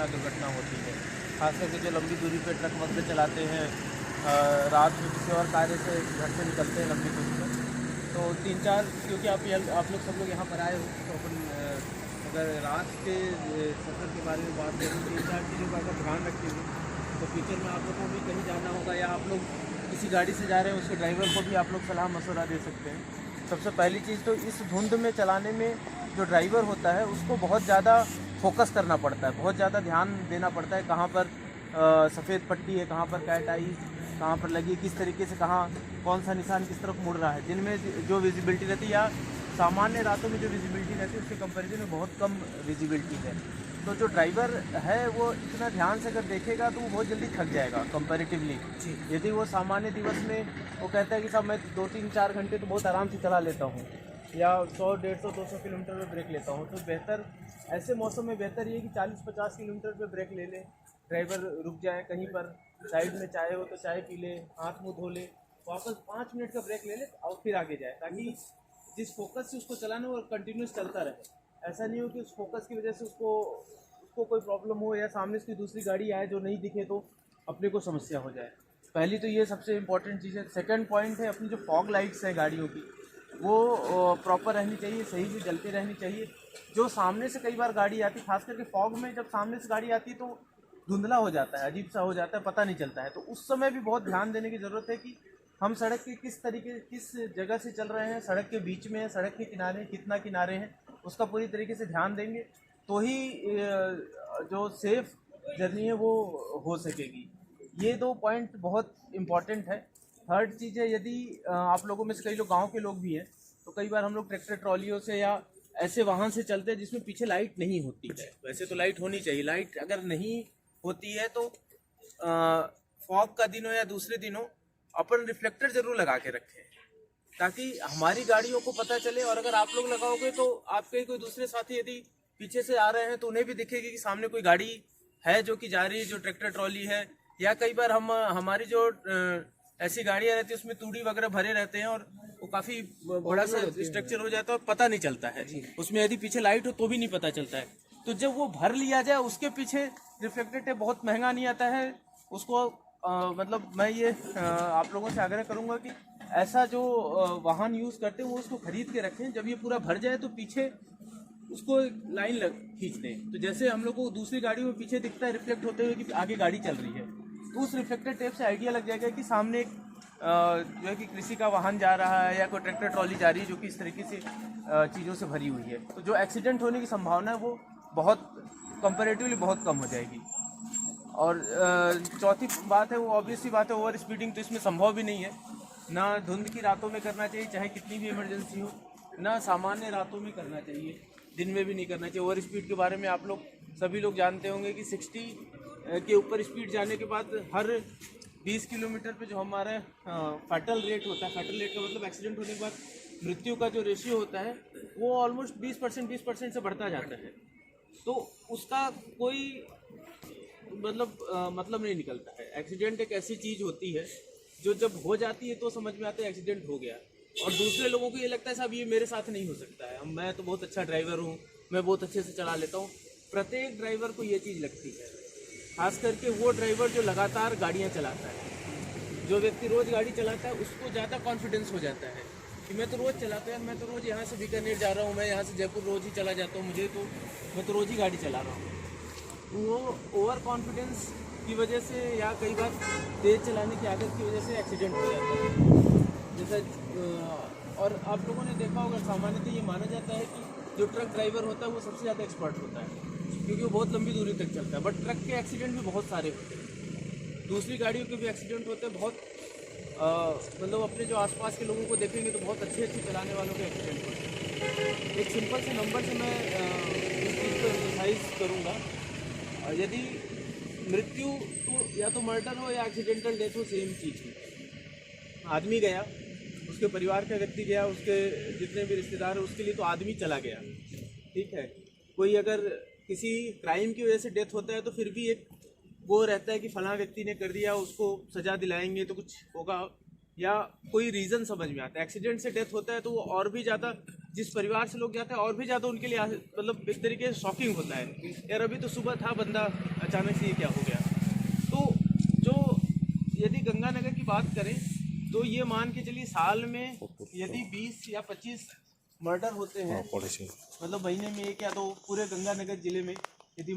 दुर्घटना होती है। खास करके जो लंबी दूरी पे ट्रक वगैरह चलाते हैं, रात में किसी और कार्य से घर से निकलते हैं लंबी दूरी पर, तो 3-4, क्योंकि आप लोग सब लोग यहाँ पर आए हो, तो अपन अगर रात के सफ़र के बारे में बात करें, 3-4 चीज़ों का अगर ध्यान रखें तो फ्यूचर में आप लोगों को भी कहीं जाना होगा या आप लोग किसी गाड़ी से जा रहे हैं उसके ड्राइवर को भी आप लोग सलाह मशवरा दे सकते हैं। सबसे पहली चीज़ तो इस धुंध में चलाने में जो ड्राइवर होता है उसको बहुत ज़्यादा फोकस करना पड़ता है, बहुत ज़्यादा ध्यान देना पड़ता है। कहाँ पर सफ़ेद पट्टी है, कहाँ पर कैट आई कहाँ पर लगी, किस तरीके से कहाँ कौन सा निशान किस तरफ मुड़ रहा है। दिन में जो विजिबिलिटी रहती है या सामान्य रातों में जो विजिबिलिटी रहती है उसके कंपैरिजन में बहुत कम विजिबिलिटी है। तो जो ड्राइवर है वो इतना ध्यान से अगर देखेगा तो वो बहुत जल्दी थक जाएगा कंपैरेटिवली। यदि वो सामान्य दिवस में वो कहता है कि साहब मैं 2-3-4 घंटे तो बहुत आराम से चला लेता हूँ या 100, 150, 200 किलोमीटर में ब्रेक लेता हूँ, तो बेहतर ऐसे मौसम में बेहतर ये कि 40-50 किलोमीटर पे ब्रेक ले लें, ड्राइवर रुक जाए कहीं पर, साइड में चाय हो तो चाय पी ले, हाथ मुँह धो ले, वापस 5 मिनट का ब्रेक ले ले और फिर आगे जाए, ताकि जिस फोकस से उसको चलाना वो कंटिन्यूस चलता रहे। ऐसा नहीं हो कि उस फोकस की वजह से उसको कोई प्रॉब्लम हो या सामने उसकी दूसरी गाड़ी आए जो नहीं दिखे तो अपने को समस्या हो जाए। पहली तो ये सबसे इम्पोर्टेंट चीज़ है। सेकंड पॉइंट है अपनी जो फॉग लाइट्स हैं गाड़ियों की, वो प्रॉपर रहनी चाहिए, सही से जलती रहनी चाहिए। जो सामने से कई बार गाड़ी आती, खास करके फॉग में जब सामने से गाड़ी आती तो धुंधला हो जाता है, अजीब सा हो जाता है, पता नहीं चलता है। तो उस समय भी बहुत ध्यान देने की ज़रूरत है कि हम सड़क के किस जगह से चल रहे हैं, सड़क के बीच में है, सड़क के किनारे कितना किनारे हैं, उसका पूरी तरीके से ध्यान देंगे तो ही जो सेफ जर्नी है वो हो सकेगी। ये 2 पॉइंट बहुत इम्पॉर्टेंट है। थर्ड चीज़ है, यदि आप लोगों में से कई लोग गांव के लोग भी हैं तो कई बार हम लोग ट्रैक्टर ट्रॉलियों से या ऐसे वाहन से चलते हैं जिसमें पीछे लाइट नहीं होती है। वैसे तो लाइट होनी चाहिए, लाइट अगर नहीं होती है तो फॉग का दिन हो या दूसरे दिन हो, अपन रिफ्लेक्टर ज़रूर लगा के रखें ताकि हमारी गाड़ियों को पता चले। और अगर आप लोग लगाओगे तो आपके कोई दूसरे साथी यदि पीछे से आ रहे हैं तो उन्हें भी दिखेगी कि सामने कोई गाड़ी है जो कि जा रही है, जो ट्रैक्टर ट्रॉली है। या कई बार हमारी जो ऐसी गाड़ियाँ रहती है उसमें तूड़ी वगैरह भरे रहते हैं और वो काफ़ी बड़ा सा स्ट्रक्चर हो जाता है और पता नहीं चलता है उसमें, यदि पीछे लाइट हो तो भी नहीं पता चलता है। तो जब वो भर लिया जाए उसके पीछे रिफ्लेक्टर टेप बहुत महंगा नहीं आता है उसको, मतलब मैं ये आप लोगों से आग्रह करूँगा कि ऐसा जो वाहन यूज़ करते हैं वो उसको खरीद के रखें। जब ये पूरा भर जाए तो पीछे उसको लाइन खींच दें, तो जैसे हम लोग को दूसरी गाड़ी में पीछे दिखता है रिफ्लेक्ट होते हुए कि आगे गाड़ी चल रही है, तो उस रिफ्लेक्टर टेप से आइडिया लग जाएगा कि सामने एक जो है कि कृषि का वाहन जा रहा है या कोई ट्रैक्टर ट्रॉली जा रही है जो कि इस तरीके से चीज़ों से भरी हुई है। तो जो एक्सीडेंट होने की संभावना है वो बहुत कंपैरेटिवली बहुत कम हो जाएगी। और चौथी बात है, वो ऑब्वियसली बात है, ओवर स्पीडिंग तो इसमें संभव भी नहीं है। ना धुंध की रातों में करना चाहिए चाहे कितनी भी इमरजेंसी हो, ना सामान्य रातों में करना चाहिए, दिन में भी नहीं करना चाहिए। ओवर स्पीड के बारे में आप लोग सभी लोग जानते होंगे कि 60 के ऊपर स्पीड जाने के बाद हर 20 किलोमीटर पे जो हमारा फैटल रेट होता है, फैटल रेट का मतलब एक्सीडेंट होने के बाद मृत्यु का जो रेशियो होता है वो ऑलमोस्ट 20% से बढ़ता जाता है। तो उसका कोई मतलब नहीं निकलता है। एक्सीडेंट एक ऐसी चीज़ होती है जो जब हो जाती है तो समझ में आता है एक्सीडेंट हो गया, और दूसरे लोगों को ये लगता है साहब ये मेरे साथ नहीं हो सकता है, मैं तो बहुत अच्छा ड्राइवर हूँ, मैं बहुत अच्छे से चला लेता हूँ। प्रत्येक ड्राइवर को ये चीज़ लगती है, खास करके वो ड्राइवर जो लगातार गाड़ियाँ चलाता है। जो व्यक्ति रोज़ गाड़ी चलाता है उसको ज़्यादा कॉन्फिडेंस हो जाता है कि मैं तो रोज़ चलाता है, मैं तो रोज़ यहाँ से बीकानेर जा रहा हूँ, मैं यहाँ से जयपुर रोज़ ही चला जाता हूँ, मैं तो रोज़ ही गाड़ी चला रहा हूँ। वो ओवर कॉन्फिडेंस की वजह से या कई बार तेज़ चलाने की आदत की वजह से एक्सीडेंट हो जाता है। जैसे और आप लोगों ने देखा होगा सामान्यतः ये माना जाता है कि जो ट्रक ड्राइवर होता है वो सबसे ज़्यादा एक्सपर्ट होता है क्योंकि वो बहुत लंबी दूरी तक चलता है। बट ट्रक के एक्सीडेंट भी बहुत सारे होते हैं, दूसरी गाड़ियों के भी एक्सीडेंट होते हैं बहुत। मतलब अपने जो आसपास के लोगों को देखेंगे तो बहुत अच्छे चलाने वालों के एक्सीडेंट होते हैं। एक सिंपल से नंबर से मैं इस चीज़ को एम्फसाइज करूँगा, यदि मृत्यु तो या तो मर्डर हो या एक्सीडेंटल डेथ हो, सेम चीज़ है। आदमी गया, उसके परिवार का व्यक्ति गया, उसके जितने भी रिश्तेदार हैं उसके लिए तो आदमी चला गया, ठीक है। कोई अगर किसी क्राइम की वजह से डेथ होता है तो फिर भी एक वो रहता है कि फलां व्यक्ति ने कर दिया, उसको सज़ा दिलाएंगे तो कुछ होगा, या कोई रीज़न समझ में आता है। एक्सीडेंट से डेथ होता है तो वो और भी ज़्यादा जिस परिवार से लोग जाते हैं और भी ज़्यादा उनके लिए मतलब एक तरीके से शॉकिंग होता है, यार अभी तो सुबह था बंदा, अचानक से ये क्या हो गया। तो जो यदि गंगानगर की बात करें तो ये मान के चलिए साल में यदि 20 या 25 मर्डर होते हैं, मतलब महीने में एक या दो पूरे गंगानगर जिले में यदि